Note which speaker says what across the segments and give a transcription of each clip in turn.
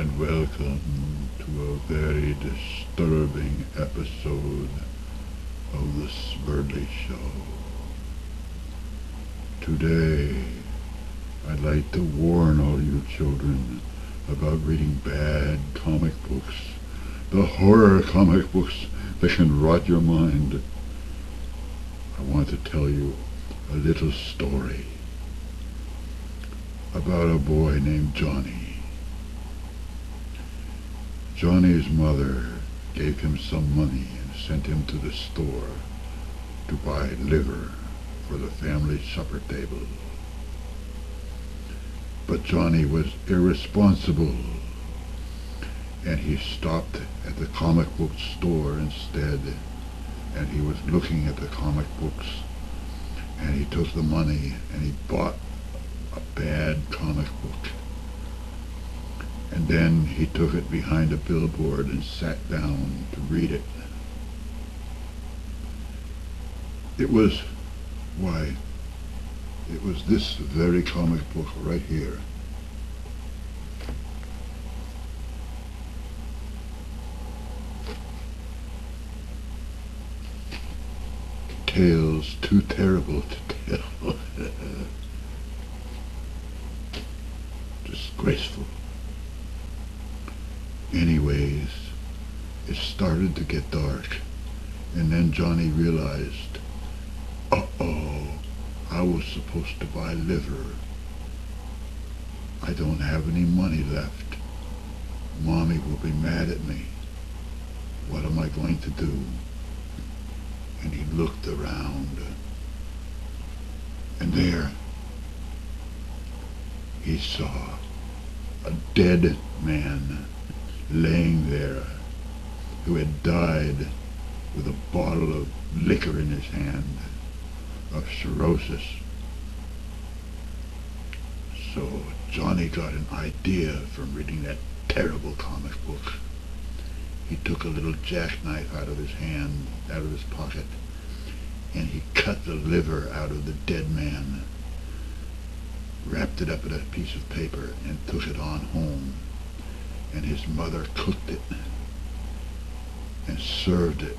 Speaker 1: and welcome to a very disturbing episode of the Smerdley Show. Today, I'd like to warn all you children about reading bad comic books, the horror comic books that can rot your mind. I want to tell you a little story about a boy named Johnny. Johnny's mother gave him some money and sent him to the store to buy liver for the family supper table. But Johnny was irresponsible, and he stopped at the comic book store instead, and he was looking at the comic books, and he took the money and he bought a bad comic book. And then he took it behind a billboard and sat down to read it. It was this very comic book right here. Tales too terrible to tell. Disgraceful. Anyways, it started to get dark, and then Johnny realized, uh-oh, I was supposed to buy liver. I don't have any money left. Mommy will be mad at me. What am I going to do? And he looked around, and there he saw a dead man laying there, who had died with a bottle of liquor in his hand, of cirrhosis. So Johnny got an idea from reading that terrible comic book. He took a little jackknife out of his pocket, and he cut the liver out of the dead man, wrapped it up in a piece of paper, and took it on home. And his mother cooked it and served it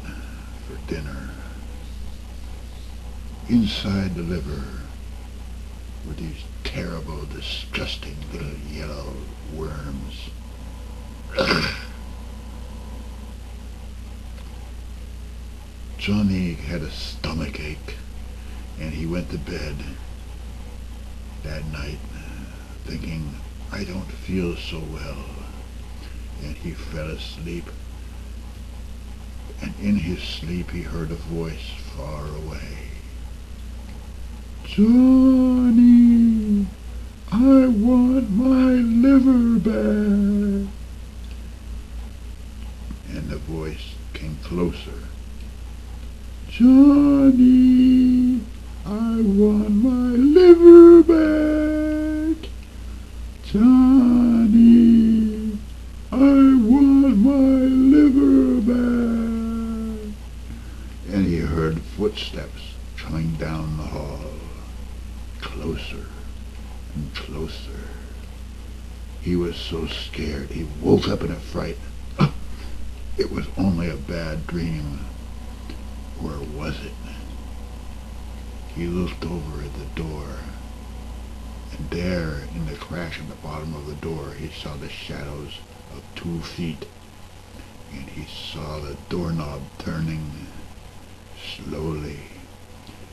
Speaker 1: for dinner. Inside the liver were these terrible, disgusting little yellow worms. Johnny had a stomach ache, and he went to bed that night thinking, I don't feel so well. And he fell asleep, and in his sleep he heard a voice far away. Johnny, I want my liver back. And the voice came closer. Johnny, I want my liver back. Johnny, I want my liver back. And he heard footsteps coming down the hall, closer and closer. He was so scared he woke up in a fright. It was only a bad dream. Or was it? He looked over at the door, and there, in the crack in the bottom of the door, he saw the shadows of 2 feet, and he saw the doorknob turning slowly,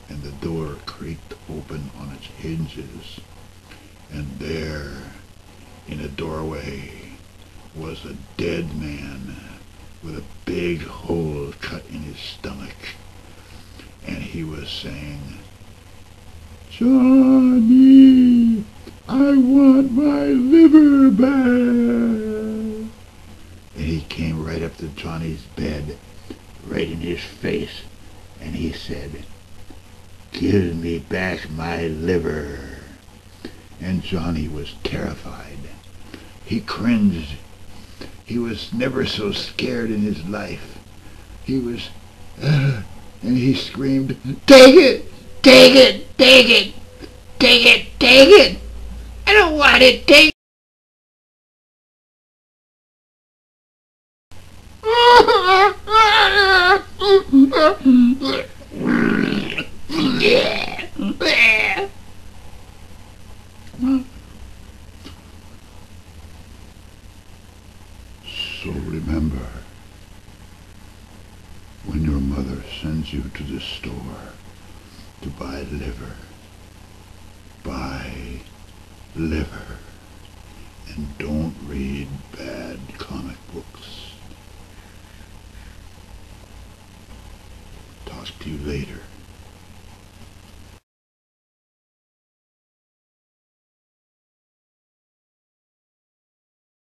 Speaker 1: and the door creaked open on its hinges, and there, in a doorway, was a dead man with a big hole cut in his stomach, and he was saying, Johnny, I want my liver back. And he came right up to Johnny's bed, right in his face, and he said, give me back my liver. And Johnny was terrified. He cringed. He was never so scared in his life. He was, and he screamed, take it, take it, take it, take it, take it. I don't want it, take it. So remember, when your mother sends you to the store to buy liver, buy liver, and don't read bad comic books. Talk to you later.